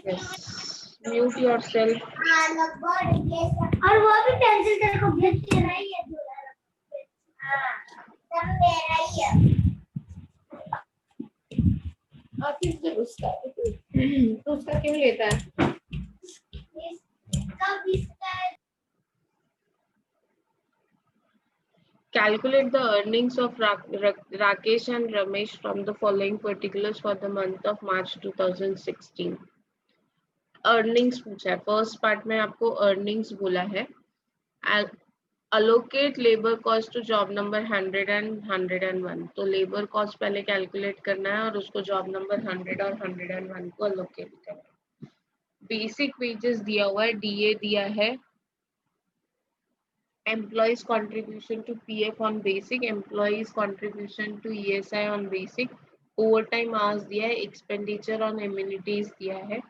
Yes. Mute yourself. और वो भी पेंसिल तेरे को गिफ्ट देना ही है हाँ सब मेरा ही है और फिर उसका तो उसका क्यों लेता है? इसका Calculate the earnings of Rakesh and Ramesh from the following particulars for the month of March 2016. Earnings पूछा है. फर्स्ट पार्ट में आपको earnings बोला है. Allocate labor cost to job number 100 and 101. तो labor cost पहले calculate करना है और उसको job number 100 और 101 को allocate करना है. Basic wages दिया हुआ है, DA दिया है. Employees contribution to PF on basic, employees contribution to ESI on basic, overtime hours दिया है, expenditure on amenities दिया है.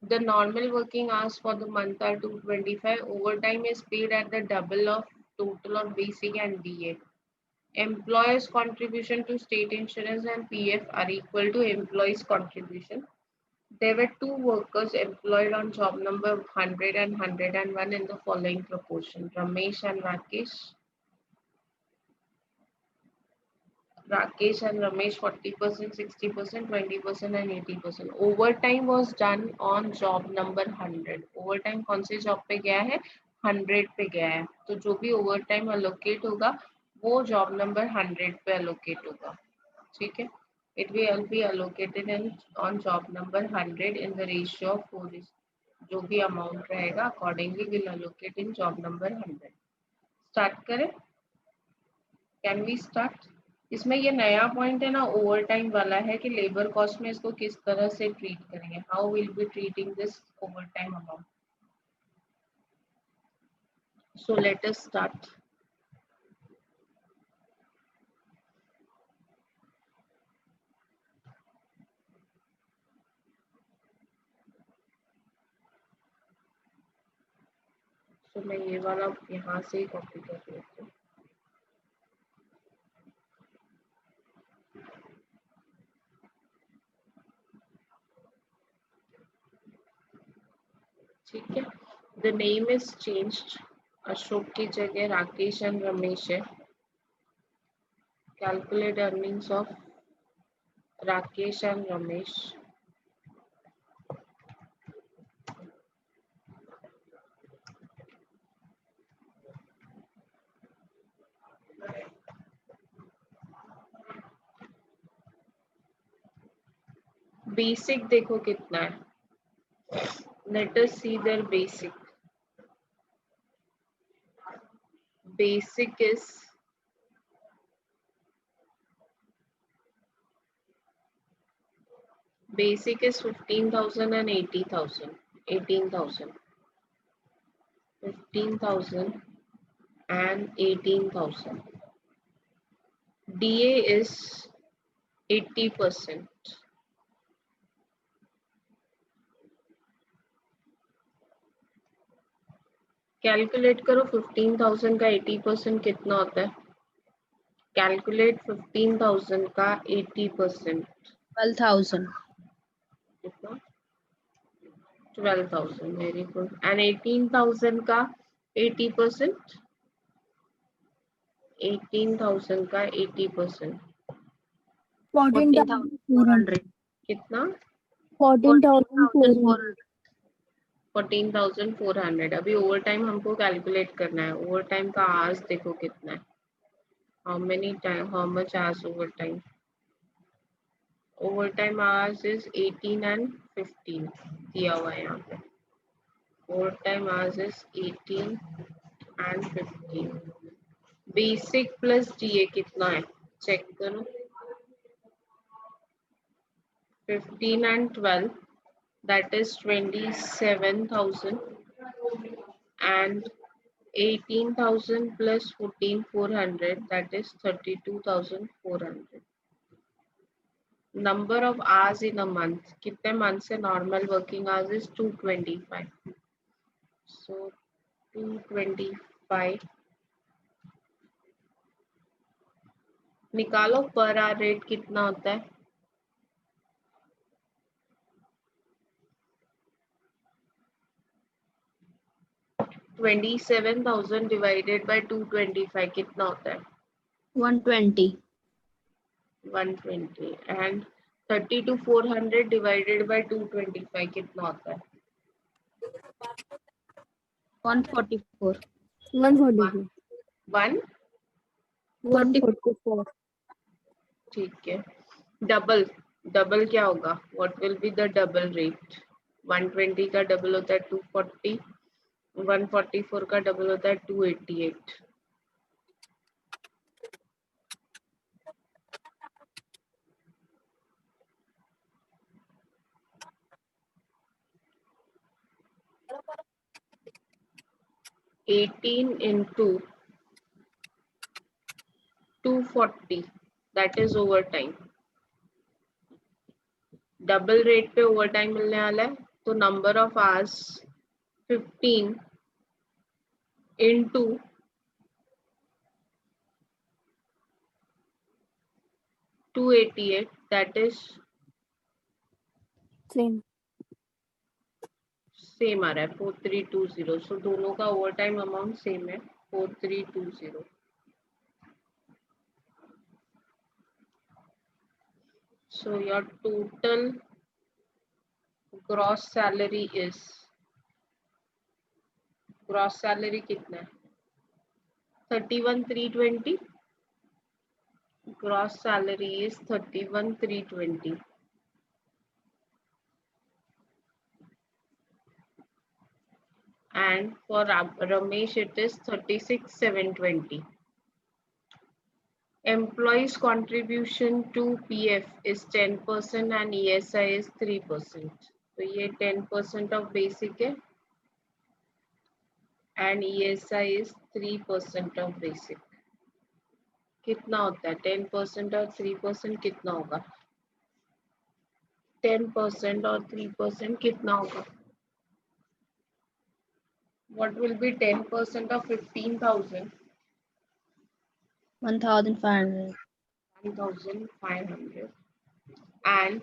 The normal working hours for the month are 225. Overtime is paid at the double of total of basic and DA. Employers contribution to state insurance and PF are equal to employees contribution. There were two workers employed on job number 100 and 101 in the following proportion: Ramesh and Rakesh. Rakesh and Ramesh 40%, 60%, 20% and 80%. Overtime was done on job number 100. Overtime कौन से job पे गया है? 100 पे गया है. तो जो भी overtime allocate होगा वो job number 100 पे allocate होगा. ठीक है? It will be allocated on job number 100 in the ratio of 4. जो भी amount रहेगा accordingly will allocate in job number 100. Start करें? Can we start? इसमें ये नया पॉइंट है ना ओवर टाइम वाला है कि लेबर कॉस्ट में इसको किस तरह से ट्रीट करेंगे. How will be treating this over time amount. So let us start. तो मैं ये वाला यहाँ से ही कॉपी कर लेती हूँ. ठीक है. The name is changed. Ashok की जगह राकेश एंड रमेश है. Calculate earnings of Rakesh and Ramesh. Basic देखो कितना है. Let us see their basic. Basic is 15,000 and 80,000. 18,000. 15,000 and 18,000. DA is 80%. Calculate करो 15,000 का 80% कितना होता है. कैलकुलेट 15,000 का 80%. 12,000. कितना? 12,000. Very good. एंड 18,000 का 80%. 18,000 का 80%. 14,400. कितना? 14,400. 14,400. अभी ओवर टाइम हमको कैलकुलेट करना है. ओवर टाइम का आवर्स देखो कितना है. How much hours over time. Over time hours is 18 and 15 दिया हुआ है यहाँ पे. Over time hours is 18 and 15. Basic plus DA कितना है चेक करो. 15 and 12, that is 27,000, and 18,000 plus 14,400, that is 32,400. Number of hours in a month. कितने month से normal working hours is 225. So 225. निकालो per hour rate कितना होता है. 27,000 divided by 225 कितना होता है? 120. 120. एंड 32,400 डिवाइडेड बाय 225 कितना होता है? 144. 144. 1. 144. ठीक है. डबल डबल क्या होगा? What will be the double rate? 120 का डबल होता है 240. 144 का डबल होता है 288. Eighteen into 240 that is overtime. Double rate पे ओवर टाइम मिलने वाला है तो number of hours 15 into 288 that is Same. Same आ रहा है 4320. सो दोनों का ओवर टाइम अमाउंट सेम है 4320. So your total gross salary is, gross salary कितना है? 31,320. Gross salary is 31,320. And for Ramesh it is 36,720. Employees contribution to PF is 10% and ESI is 3%. तो ये 10% of basic है and ESI is 3% of basic. कितना होता है? 10% और 3% कितना होगा? 10% और 3% कितना होगा? What will be 10% of 15,000? 1,500. 1,500. And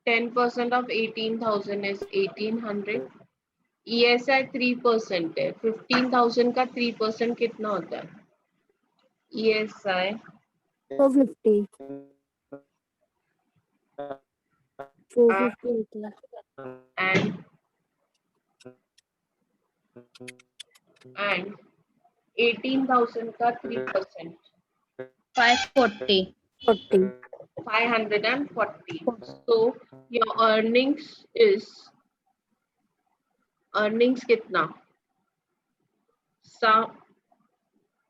10% of 18,000 is 1,800. ESI 3% है. 15,000 का 3% कितना होता है? ESI 450. 450 होता है. and 18,000 का 3%. 540. 40. 540. So your earnings कितना? So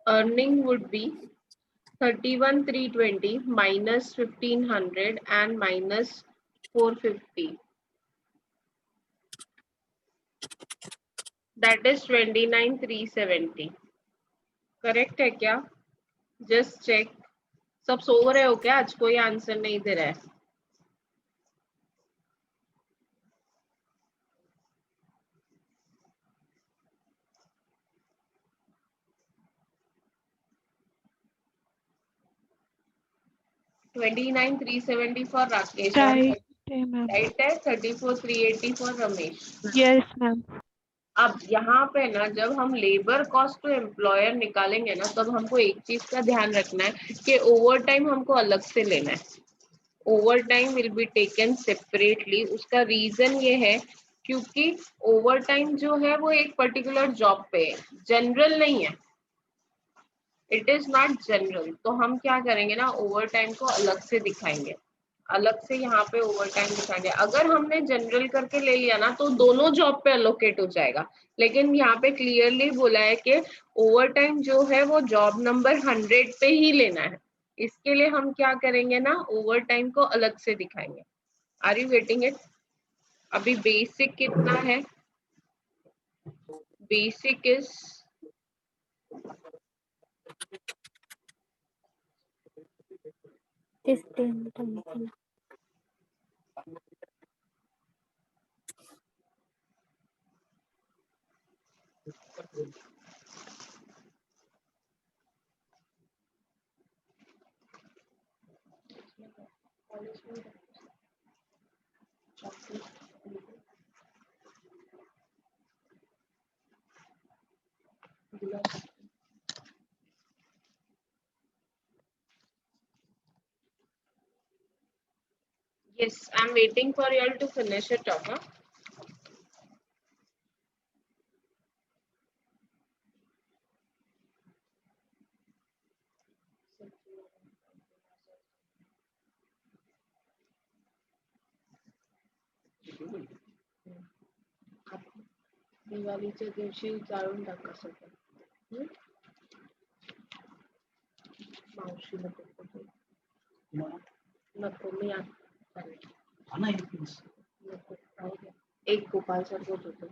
earning would be 31,320 minus 1,500 and minus 450. That is 29,370. Correct है क्या? Just check. सब सो रहे हो क्या? आज कोई आंसर नहीं दे रहा है. $29,370 for Rakesh. Right, ma'am. Right है. 34,380 for रमेश. Yes, ma'am. अब यहाँ पे ना जब हम लेबर कॉस्ट टू एम्प्लॉयर निकालेंगे ना तब हमको एक चीज का ध्यान रखना है कि ओवर टाइम हमको अलग से लेना है. Over time will be taken separately. उसका रीजन ये है क्योंकि ओवर टाइम जो है वो एक पर्टिकुलर जॉब पे है, जनरल नहीं है. It is not general. तो हम क्या करेंगे ना, ओवर टाइम को अलग से दिखाएंगे. अलग से यहाँ पे ओवर टाइम दिखाएंगे. अगर हमने जनरल करके ले लिया ना तो दोनों जॉब पे अलोकेट हो जाएगा. लेकिन यहाँ पे क्लियरली बोला है कि ओवर टाइम जो है वो जॉब नंबर 100 पे ही लेना है. इसके लिए हम क्या करेंगे ना, ओवर टाइम को अलग से दिखाएंगे. Are you getting it? अभी बेसिक कितना है? Basic is 15,000. Yes, I'm waiting for you all to finish it off. Huh? दिवाळीच्या दिवशी जाळून टाका सगळं. मावशीला नको मी नको राहू दे. एक गोपाल सरबत होतं.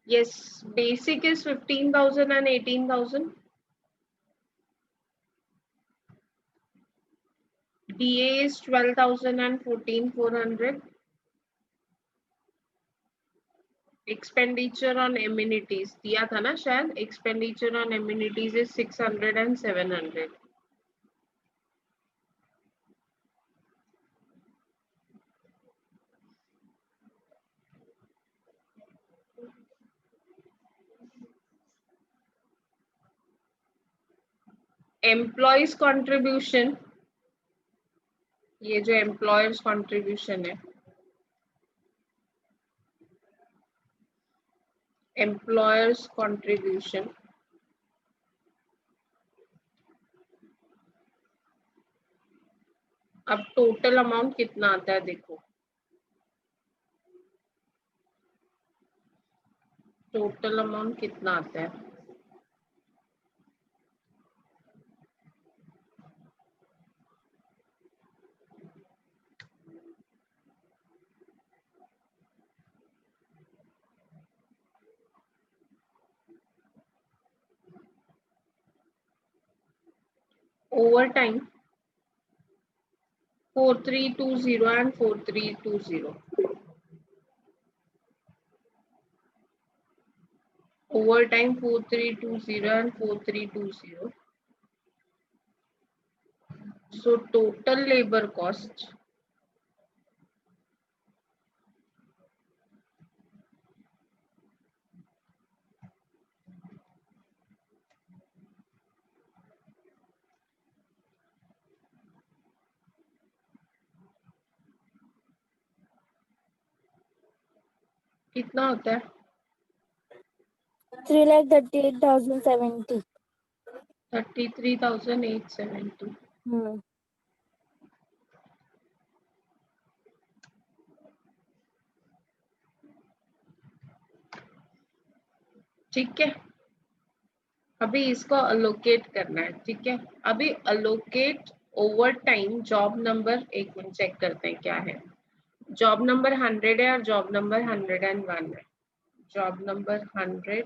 Yes, basic is 15,000 and 18,000. DA is 12,000 and 14,400. Expenditure on amenities दिया था ना शायद. Expenditure on amenities is 600 and 700. Employees contribution, ये जो employers contribution है, employers contribution अब टोटल अमाउंट कितना आता है देखो. टोटल अमाउंट कितना आता है. Over time 4320 and 4320. Overtime 4320 and 4320. So total labor cost कितना होता है. 3,38,070. 33,870. ठीक है. अभी इसको अलोकेट करना है. ठीक है. अभी allocate over time job number, एक मिनट चेक करते हैं क्या है. जॉब नंबर 100 है और जॉब नंबर 101 है. Job number 100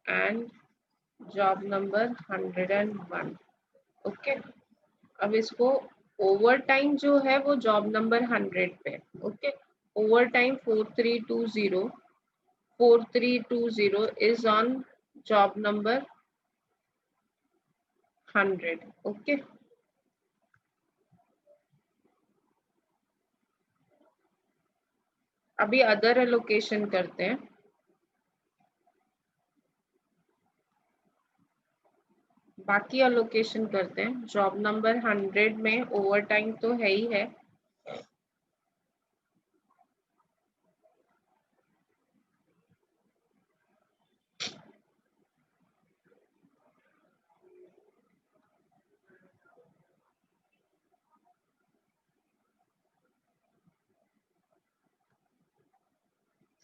and job number 101. Okay. अब इसको ओवर टाइम जो है वो जॉब नंबर 100 पे. Okay. Over time 4320 is on job number 100. Okay. अभी अदर एलोकेशन करते हैं. बाकी एलोकेशन करते हैं. जॉब नंबर 100 में ओवर टाइम तो है ही है.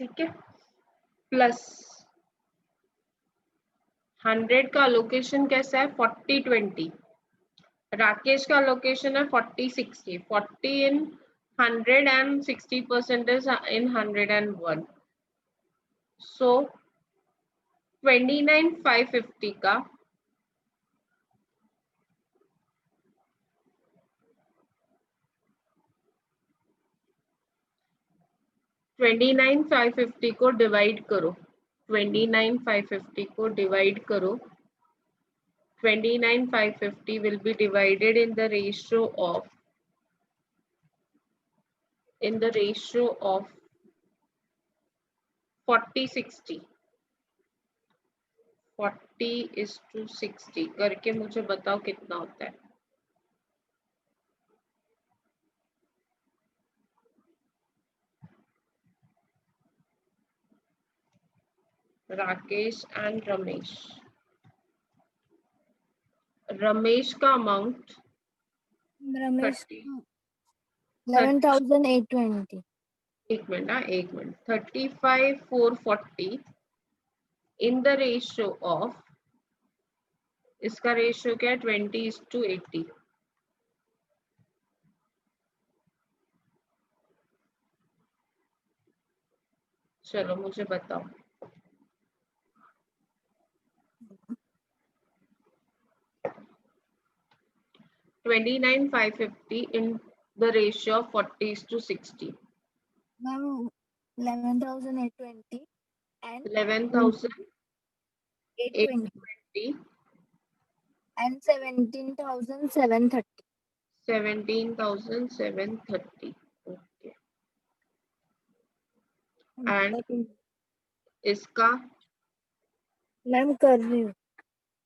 ठीक है. प्लस 100 का लोकेशन कैसा है 40-20. राकेश का लोकेशन है 40-60. 40 in 100 and 60% is in 101. So 29,550 का 29,550 को डिवाइड करो. 29,550 को डिवाइड करो. 29,550 will be divided in the ratio of 40-60. 40:60 करके मुझे बताओ कितना होता है। राकेश एंड रमेश। रमेश का अमाउंट रमेश 30 11,820 एक minute 35,440 in the ratio of, इसका रेशियो क्या है 20:80। चलो मुझे बताओ। 29,550 in the ratio of 40:60. Ma'am 11,820 and 11,820 and 17,730. 17,730. Okay. And इसका मैम कर रही हूँ।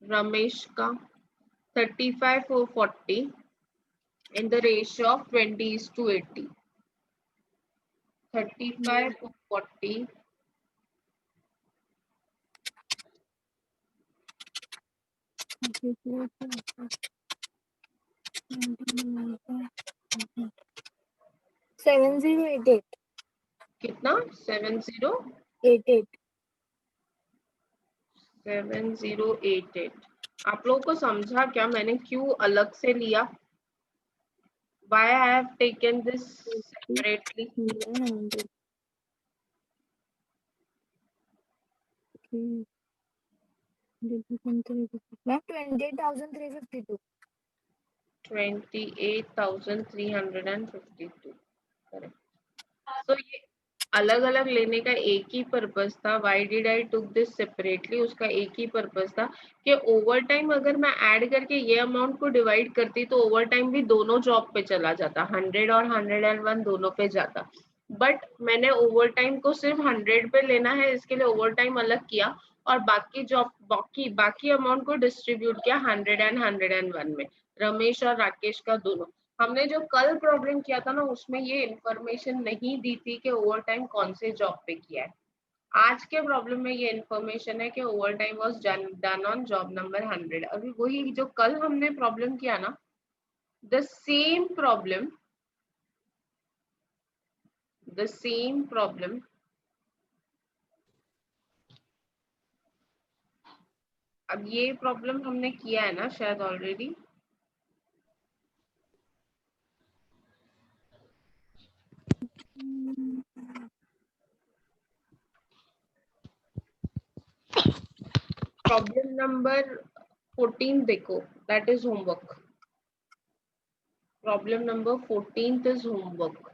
रमेश का 35,440 in the ratio of 20:80. 35,440 7088 कितना 88 7088। आप लोगों को समझा क्या मैंने क्यों अलग से लिया? Why I have taken this separately? Ma'am 28,352. 28,352 correct. तो ये अलग अलग लेने का एक ही पर्पस था। Why did I took this separately? उसका एक ही पर्पस था कि ओवर टाइम अगर मैं ऐड करके ये अमाउंट को डिवाइड करती तो ओवर टाइम भी दोनों जॉब पे चला जाता, 100 और 101 दोनों पे जाता। बट मैंने ओवर टाइम को सिर्फ 100 पे लेना है, इसके लिए ओवर टाइम अलग किया और बाकी जॉब बाकी अमाउंट को डिस्ट्रीब्यूट किया 100 एंड 101 में, रमेश और राकेश का दोनों। हमने जो कल प्रॉब्लम किया था ना उसमें ये इंफॉर्मेशन नहीं दी थी कि ओवर टाइम कौन से जॉब पे किया है। आज के प्रॉब्लम में ये इंफॉर्मेशन है कि over time was done on job number 100। अभी वही जो कल हमने प्रॉब्लम किया ना, द सेम प्रॉब्लम अब ये प्रॉब्लम हमने किया है ना शायद ऑलरेडी। प्रॉब्लम नंबर 14 देखो, that is homework. Problem number 14 is homework.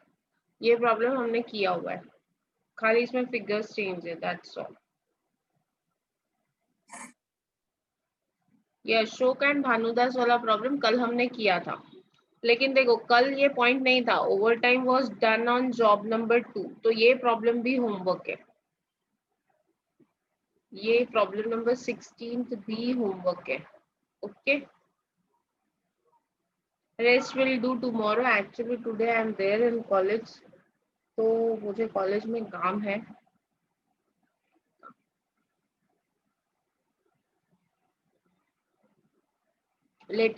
ये प्रॉब्लम हमने किया हुआ है, खाली इसमें फिगर्स चेंज है, दैट्स ऑल। ये अशोक एंड भानुदास वाला प्रॉब्लम कल हमने किया था, लेकिन देखो कल ये पॉइंट नहीं था, over time was done on job number 2, तो ये प्रॉब्लम भी होमवर्क है। ये प्रॉब्लम नंबर 16 भी होमवर्क है। Okay, rest will do tomorrow. Actually today I am there in college, तो मुझे कॉलेज में काम है। लेटर